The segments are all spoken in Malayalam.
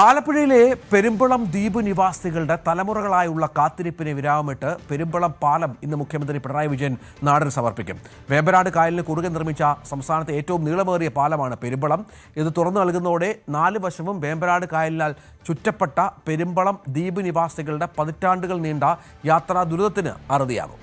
ആലപ്പുഴയിലെ പെരുമ്പളം ദ്വീപ് നിവാസികളുടെ തലമുറകളായുള്ള കാത്തിരിപ്പിന് വിരാമമിട്ട് പെരുമ്പളം പാലം ഇന്ന് മുഖ്യമന്ത്രി പിണറായി വിജയൻ നാടിന് സമർപ്പിക്കും. വേമ്പനാട് കായലിന് കുറുകെ നിർമ്മിച്ച സംസ്ഥാനത്തെ ഏറ്റവും നീളമേറിയ പാലമാണ് പെരുമ്പളം. ഇത് തുറന്നു നൽകുന്നതോടെ 4 വശവും വേമ്പനാട് കായലിനാൽ ചുറ്റപ്പെട്ട പെരുമ്പളം ദ്വീപ് നിവാസികളുടെ പതിറ്റാണ്ടുകൾ നീണ്ട യാത്രാ ദുരിതത്തിന് അറുതിയാകും.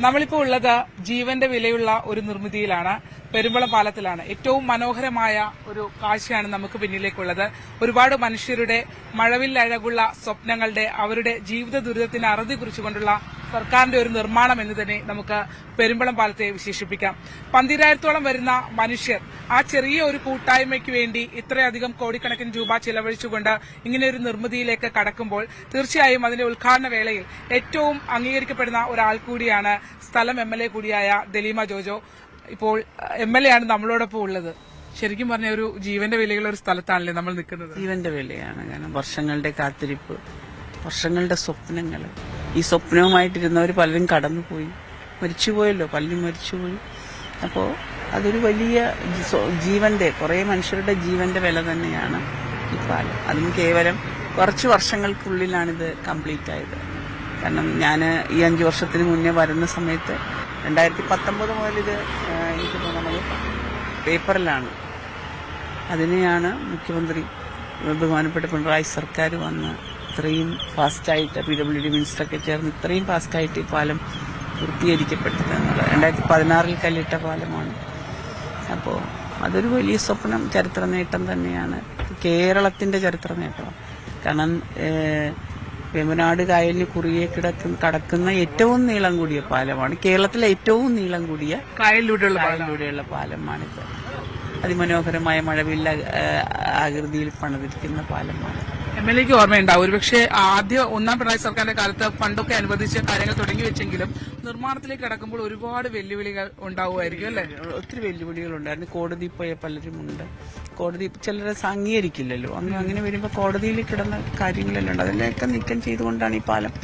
നമ്മളിപ്പോൾ ഉള്ളത് ജീവന്റെ വിലയുള്ള ഒരു നിർമ്മിതിയിലാണ്, പെരുമ്പളം പാലത്തിലാണ്. ഏറ്റവും മനോഹരമായ ഒരു കാഴ്ചയാണ് നമുക്ക് പിന്നിലേക്കുള്ളത്. ഒരുപാട് മനുഷ്യരുടെ മഴവില്ലഴകുള്ള സ്വപ്നങ്ങളുടെ, അവരുടെ ജീവിത ദുരിതത്തിന് അറുതി കുറിച്ചുകൊണ്ടുള്ള സർക്കാരിന്റെ ഒരു നിർമ്മാണം എന്ന് തന്നെ നമുക്ക് പെരുമ്പളം പാലത്തെ വിശേഷിപ്പിക്കാം. 12,000-ഓളം വരുന്ന മനുഷ്യർ ആ ചെറിയ ഒരു കൂട്ടായ്മയ്ക്ക് വേണ്ടി ഇത്രയധികം കോടിക്കണക്കിന് രൂപ ചിലവഴിച്ചുകൊണ്ട് ഇങ്ങനെയൊരു നിർമ്മിതിയിലേക്ക് കടക്കുമ്പോൾ തീർച്ചയായും അതിന്റെ ഉദ്ഘാടന വേളയിൽ ഏറ്റവും അംഗീകരിക്കപ്പെടുന്ന ഒരാൾ കൂടിയാണ് സ്ഥലം MLA കൂടിയായ ദലീമ ജോജോ. ഇപ്പോൾ MLA ആണ് നമ്മളോടൊപ്പം ഉള്ളത്. ശരിക്കും പറഞ്ഞ ഒരു ജീവന്റെ വിലയുള്ള ഒരു സ്ഥലത്താണല്ലേ നമ്മൾ നിൽക്കുന്നത്? ജീവന്റെ വിലയാണ്. കാരണം വർഷങ്ങളുടെ കാത്തിരിപ്പ്, വർഷങ്ങളുടെ സ്വപ്നങ്ങൾ, ഈ സ്വപ്നവുമായിട്ടിരുന്നവർ പലരും കടന്നുപോയി, മരിച്ചുപോയല്ലോ, പലരും മരിച്ചുപോയി. അപ്പോൾ അതൊരു വലിയ ജീവന്റെ, കുറേ മനുഷ്യരുടെ ജീവന്റെ വില തന്നെയാണ് ഈ പാലം. അതും കേവലം കുറച്ച് വർഷങ്ങൾക്കുള്ളിലാണിത് കംപ്ലീറ്റ് ആയത്. കാരണം ഞാൻ ഈ 5 വർഷത്തിന് മുന്നേ വരുന്ന സമയത്ത് 2019 മുതൽ ഇത് എനിക്ക് തോന്നുന്നത് പേപ്പറിലാണ്. അതിനെയാണ് മുഖ്യമന്ത്രി ബഹുമാനപ്പെട്ട പിണറായി സർക്കാർ വന്ന് ഇത്രയും ഫാസ്റ്റായിട്ട് PWD മിനിസ്റ്ററൊക്കെ ചേർന്ന് ഇത്രയും ഫാസ്റ്റായിട്ട് ഈ പാലം പൂർത്തീകരിക്കപ്പെട്ടത് എന്നുള്ളത് 2016 കല്ലിട്ട പാലമാണ്. അപ്പോൾ അതൊരു വലിയ സ്വപ്നം, ചരിത്ര നേട്ടം തന്നെയാണ്, കേരളത്തിന്റെ ചരിത്ര നേട്ടമാണ്. കാരണം വേമ്പനാട് കായലിന് കുറുകെ കടക്കുന്ന ഏറ്റവും നീളം കൂടിയ പാലമാണ്, കേരളത്തിലെ ഏറ്റവും നീളം കൂടിയ കായലിലൂടെയുള്ള പാലമാണിത്. അതിമനോഹരമായ മഴവില്ല ആകൃതിയിൽ പണിതിരിക്കുന്ന പാലമാണ്. MLAക്ക് ഓർമ്മയുണ്ടാവും, ഒരുപക്ഷെ ഒന്നാം പിണറായി സർക്കാരിന്റെ കാലത്ത് ഫണ്ടൊക്കെ അനുവദിച്ച് കാര്യങ്ങൾ തുടങ്ങി വെച്ചെങ്കിലും നിർമ്മാണത്തിലേക്ക് കടക്കുമ്പോൾ ഒരുപാട് വെല്ലുവിളികൾ ഉണ്ടാവുമായിരിക്കും അല്ലേ? ഒത്തിരി വെല്ലുവിളികൾ ഉണ്ടായിരുന്നു. കോടതി പോയ പലരും ഉണ്ട്. കോടതി ചിലരെ അംഗീകരിക്കില്ലല്ലോ. അങ്ങനെ വരുമ്പോൾ കോടതിയിൽ കിടന്ന കാര്യങ്ങളെല്ലാം ഉണ്ട്. അതിനെയൊക്കെ നീക്കം ചെയ്തുകൊണ്ടാണ് ഈ പാലം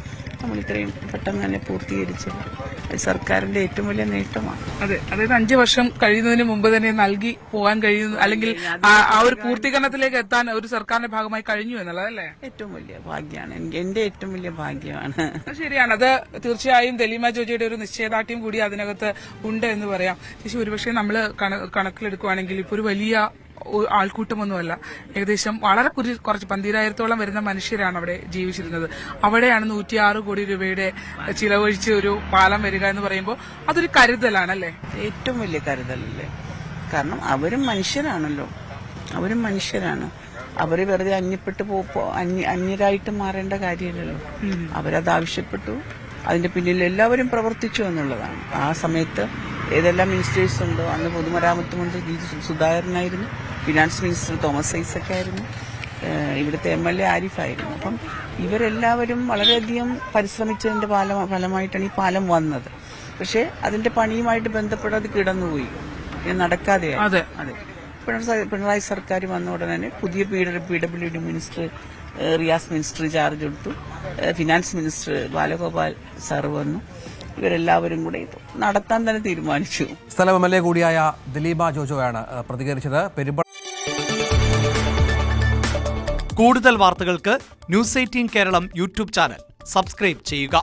നമ്മൾ ഇത്രയും പെട്ടെന്ന് തന്നെ പൂർത്തീകരിച്ചത്. അത് സർക്കാരിന്റെ ഏറ്റവും വലിയ നേട്ടമാണ്. അതെ, അതായത് 5 വർഷം കഴിയുന്നതിന് മുമ്പ് തന്നെ നൽകി പോകാൻ കഴിയുന്നു, അല്ലെങ്കിൽ ആ ഒരു പൂർത്തീകരണത്തിലേക്ക് എത്താൻ ഒരു സർക്കാരിന്റെ ഭാഗമായി കഴിഞ്ഞു എന്നുള്ളതല്ലേ ഏറ്റവും വലിയ ഭാഗ്യമാണ്. എന്റെ ഏറ്റവും വലിയ ഭാഗ്യമാണ്. ശരിയാണ്. അത് തീർച്ചയായും ദലീമ ജോജിയുടെ ഒരു നിശ്ചയദാർഢ്യം കൂടി അതിനകത്ത് ഉണ്ട് എന്ന് പറയാം. പക്ഷേ ഒരുപക്ഷെ നമ്മൾ കണക്കിലെടുക്കുകയാണെങ്കിൽ ഇപ്പോൾ ഒരു വലിയ ആൾക്കൂട്ടമൊന്നുമല്ല, ഏകദേശം വളരെ കുറച്ച് 12,000-ഓളം വരുന്ന മനുഷ്യരാണ് അവിടെ ജീവിച്ചിരുന്നത്. അവിടെയാണ് 106 കോടി രൂപയുടെ ചിലവഴിച്ച് ഒരു പാലം വരിക എന്ന് പറയുമ്പോൾ അതൊരു കരുതലാണല്ലേ? ഏറ്റവും വലിയ കരുതലല്ലേ. കാരണം അവരും മനുഷ്യരാണല്ലോ, അവരും മനുഷ്യരാണ്. അവര് വെറുതെ അന്യരായിട്ട് മാറേണ്ട കാര്യമില്ലല്ലോ. അവരത് ആവശ്യപ്പെട്ടു, അതിന്റെ പിന്നിൽ എല്ലാവരും പ്രവർത്തിച്ചു എന്നുള്ളതാണ്. ആ സമയത്ത് ഏതെല്ലാം മിനിസ്റ്റേഴ്സ് ഉണ്ടോ, അന്ന് പൊതുമരാമത്ത് മന്ത്രി സുധാകരനായിരുന്നു, ഫിനാൻസ് മിനിസ്റ്റർ തോമസ് ഐസക് ആയിരുന്നു, ഇവിടുത്തെ MLA ആരിഫായിരുന്നു. അപ്പം ഇവരെല്ലാവരും വളരെയധികം പരിശ്രമിച്ചതിന്റെ ഫലമായിട്ടാണ് ഈ പാലം വന്നത്. പക്ഷെ അതിന്റെ പണിയുമായിട്ട് ബന്ധപ്പെട്ട് അത് കിടന്നുപോയി, നടക്കാതെ. അതെ, പിണറായി സർക്കാർ വന്ന ഉടനെ പുതിയ PWD minister Riyas minister charge എടുത്തു, ഫിനാൻസ് മിനിസ്റ്റർ ബാലഗോപാൽ സാർ വന്നു. ഇവരെല്ലാവരും കൂടെ നടത്താൻ തന്നെ തീരുമാനിച്ചു. സ്ഥലം MLA കൂടിയായ ദലീമ ജോജോയാണ് പ്രതികരിച്ചത്. കൂടുതൽ വാർത്തകൾക്ക് News 18 Keralam YouTube channel subscribe ചെയ്യുക.